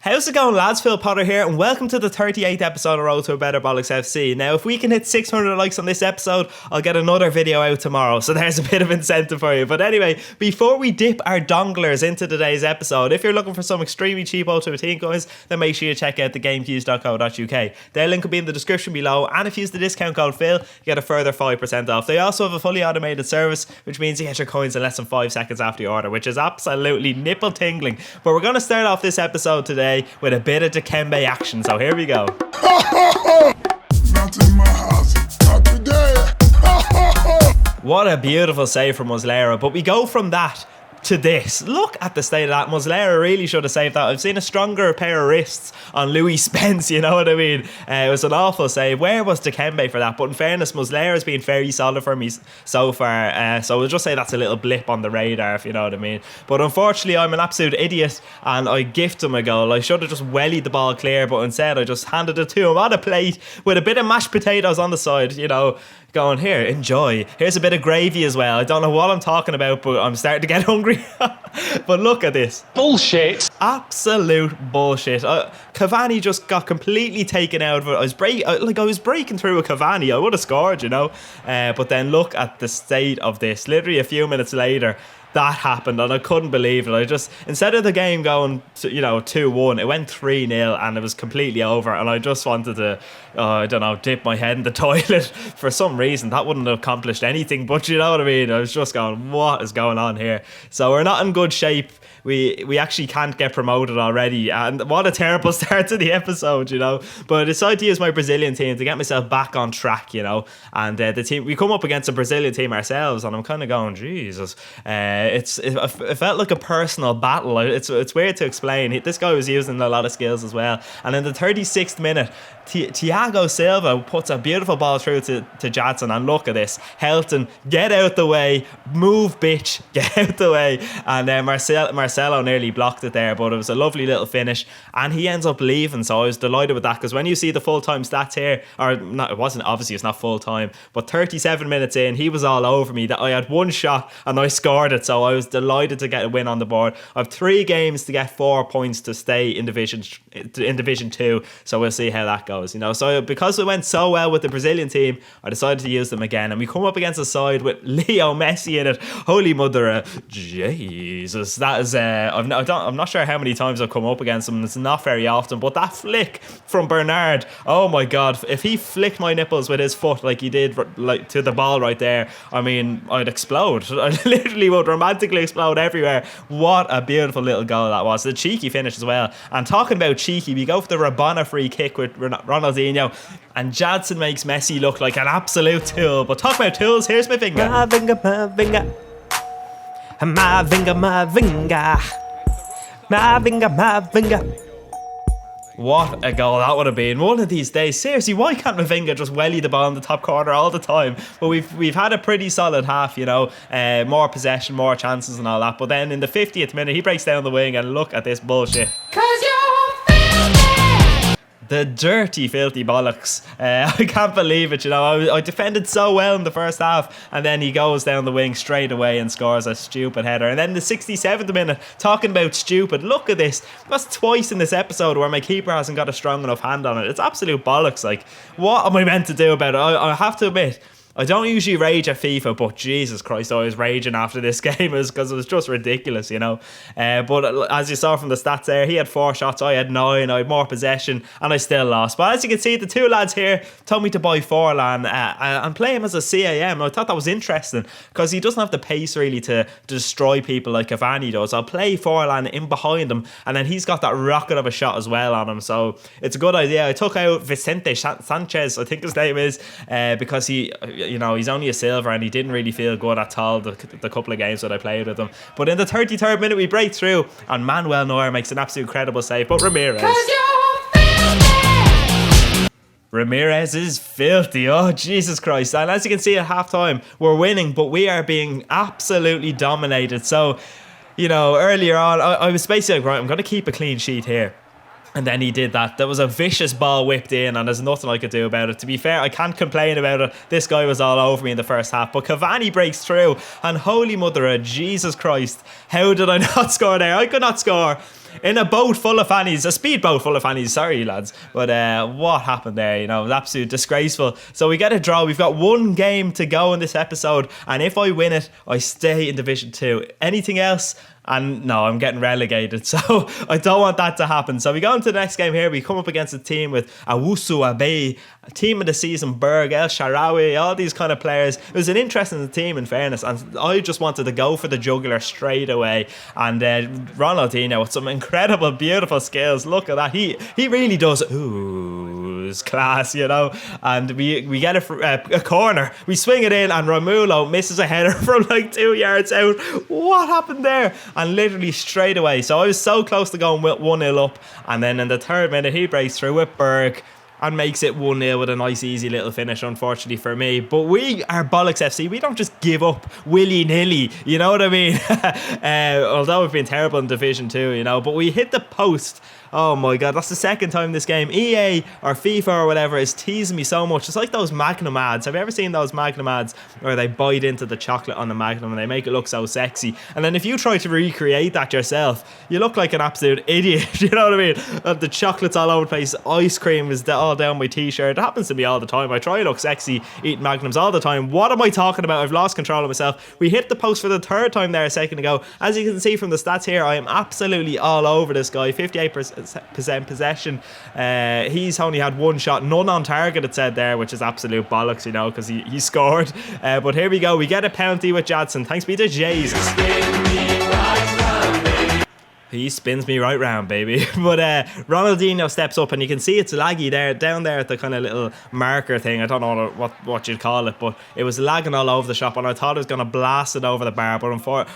How's it going, lads? Phil Potter here, and welcome to the 38th episode of Road to a Better Bollocks FC. Now, if we can hit 600 likes on this episode, I'll get another video out tomorrow, so there's a bit of incentive for you. But anyway, before we dip our donglers into today's episode, if you're looking for some extremely cheap Ultimate Team coins, then make sure you check out thegamekeys.co.uk. Their link will be in the description below, and if you use the discount code Phil, you get a further 5% off. They also have a fully automated service, which means you get your coins in less than 5 seconds after you order, which is absolutely nipple tingling. But we're going to start off this episode today with a bit of Dikembe action, so here we go. Not in my house, not today. What a beautiful save from Muslera, but we go from that to this. Look at the state of that. Muslera really should have saved that. I've seen a stronger pair of wrists on Louis Spence, you know what I mean? It was an awful save. Where was Dikembe for that? But in fairness, Muslera has been very solid for me so far, so we'll just say that's a little blip on the radar, if you know what I mean. But unfortunately, I'm an absolute idiot and I gift him a goal. I should have just wellied the ball clear, but instead I just handed it to him on a plate with a bit of mashed potatoes on the side, you know, going, here, enjoy. Here's a bit of gravy as well. I don't know what I'm talking about, but I'm starting to get hungry. But look at this. Bullshit. Absolute bullshit. Cavani just got completely taken out of it. I was breaking through a Cavani. I would have scored, you know. But then look at the state of this. Literally a few minutes later, that happened, and I couldn't believe it. I just, instead of the game going to, 2-1, it went 3-0 and it was completely over, and I just wanted to dip my head in the toilet. For some reason that wouldn't have accomplished anything, but you know what I mean. I was just going, what is going on here? So we're not in good shape. We actually can't get promoted already, and what a terrible start to the episode, you know. But I decided to use my Brazilian team to get myself back on track, you know. And the team, we come up against a Brazilian team ourselves, and I'm kind of going, Jesus, it felt like a personal battle. It's weird to explain. This guy was using a lot of skills as well. And in the 36th minute, Thiago Silva puts a beautiful ball through to Jadson, and look at this. Helton, get out the way, move bitch, get out the way. And Marcelo nearly blocked it there, but it was a lovely little finish, and he ends up leaving, so I was delighted with that, because when you see the full-time stats here, or not, it wasn't, obviously it's not full-time, but 37 minutes in, he was all over me. That I had one shot and I scored it, so I was delighted to get a win on the board. I have 3 games to get 4 points to stay in Division 2, so we'll see how that goes, you know. So because it went so well with the Brazilian team, I decided to use them again, and we come up against a side with Leo Messi in it. Holy mother, Jesus, that is I'm not sure how many times I've come up against them. It's not very often, but that flick from Bernard, oh my god, if he flicked my nipples with his foot like he did, like to the ball right there, I mean, I'd explode. I literally would romantically explode everywhere. What a beautiful little goal that was. The cheeky finish as well. And talking about cheeky, we go for the Rabona free kick with Ronaldinho, and Jadson makes Messi look like an absolute tool. But talk about tools, here's my finger. My finger, my finger. My finger, my finger. My finger, my finger. What a goal that would have been. One of these days, seriously, why can't Mavinga just welly the ball in the top corner all the time? But we've had a pretty solid half, you know, more possession, more chances and all that. But then in the 50th minute, he breaks down the wing, and look at this bullshit. The dirty, filthy bollocks. I can't believe it, you know. I defended so well in the first half, and then he goes down the wing straight away and scores a stupid header. And then the 67th minute, talking about stupid, look at this. That's twice in this episode where my keeper hasn't got a strong enough hand on it. It's absolute bollocks. Like, what am I meant to do about it? I have to admit, I don't usually rage at FIFA, but Jesus Christ, I was raging after this game because it was just ridiculous, you know. But as you saw from the stats there, he had 4 shots, I had 9, I had more possession, and I still lost. But as you can see, the 2 lads here told me to buy Forlan and play him as a CAM. I thought that was interesting because he doesn't have the pace really to destroy people like Cavani does. I'll play Forlan in behind him, and then he's got that rocket of a shot as well on him, so it's a good idea. I took out Vicente Sanchez, I think his name is, because he, you know, he's only a silver and he didn't really feel good at all the couple of games that I played with him. But in the 33rd minute, we break through, and Manuel Neuer makes an absolute incredible save. But Ramirez is filthy. Oh, Jesus Christ. And as you can see at halftime, we're winning, but we are being absolutely dominated. So, you know, earlier on, I was basically like, right, I'm going to keep a clean sheet here. And then he did that. There was a vicious ball whipped in, and there's nothing I could do about it. To be fair, I can't complain about it. This guy was all over me in the first half. But Cavani breaks through, and holy mother of Jesus Christ, how did I not score there? I could not score. In a boat full of fannies, a speedboat full of fannies, sorry lads. But what happened there, it was absolutely disgraceful. So we get a draw. We've got one game to go in this episode, and if I win it, I stay in Division 2. Anything else? And no, I'm getting relegated, so I don't want that to happen. So we go into the next game here. We come up against a team with Owusu Abe, team of the season, Berg, El Sharawi, all these kind of players. It was an interesting team, in fairness, and I just wanted to go for the jugular straight away. And Ronaldinho with some incredible, beautiful skills. Look at that. He really does ooze class, And we get a corner. We swing it in, and Romulo misses a header from like 2 yards out. What happened there? And literally straight away. So I was so close to going 1-0 up. And then in the 3rd minute, he breaks through with Berg and makes it 1-0 with a nice easy little finish, unfortunately for me. But we are Bollocks FC. We don't just give up willy-nilly, you know what I mean? Although we've been terrible in Division 2, but we hit the post. Oh my god, that's the 2nd time this game. EA or FIFA or whatever is teasing me so much. It's like those Magnum ads. Have you ever seen those Magnum ads where they bite into the chocolate on the Magnum and they make it look so sexy? And then if you try to recreate that yourself, you look like an absolute idiot. You know what I mean? The chocolate's all over the place. Ice cream is all down my t-shirt. It happens to me all the time. I try to look sexy eating Magnums all the time. What am I talking about? I've lost control of myself. We hit the post for the 3rd time there a second ago. As you can see from the stats here, I am absolutely all over this guy. 58% possession. He's only had 1 shot, none on target, it said there, which is absolute bollocks, because he scored. But here we go. We get a penalty with Jadson. Thanks be to Jesus. He spins me right round, baby. But Ronaldinho steps up, and you can see it's laggy there, down there at the kind of little marker thing. I don't know what you'd call it, but it was lagging all over the shop, and I thought it was going to blast it over the bar. But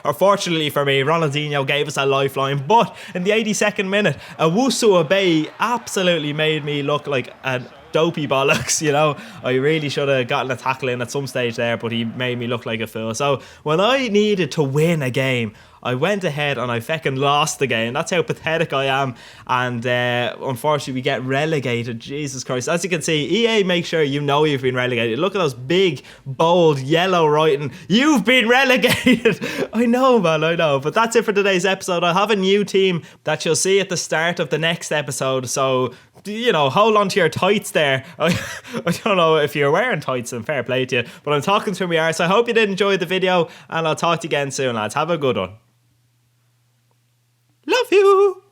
unfortunately for me, Ronaldinho gave us a lifeline. But in the 82nd minute, Owusu Abe absolutely made me look like a dopey bollocks, I really should have gotten a tackle in at some stage there, but he made me look like a fool. So when I needed to win a game, I went ahead and I feckin' lost the game. That's how pathetic I am. And unfortunately, we get relegated. Jesus Christ. As you can see, EA make sure you know you've been relegated. Look at those big, bold, yellow writing. You've been relegated. I know, man, I know. But that's it for today's episode. I'll have a new team that you'll see at the start of the next episode. So, hold on to your tights there. I don't know if you're wearing tights, and fair play to you. But I'm talking through my arse. I hope you did enjoy the video, and I'll talk to you again soon, lads. Have a good one. Love you.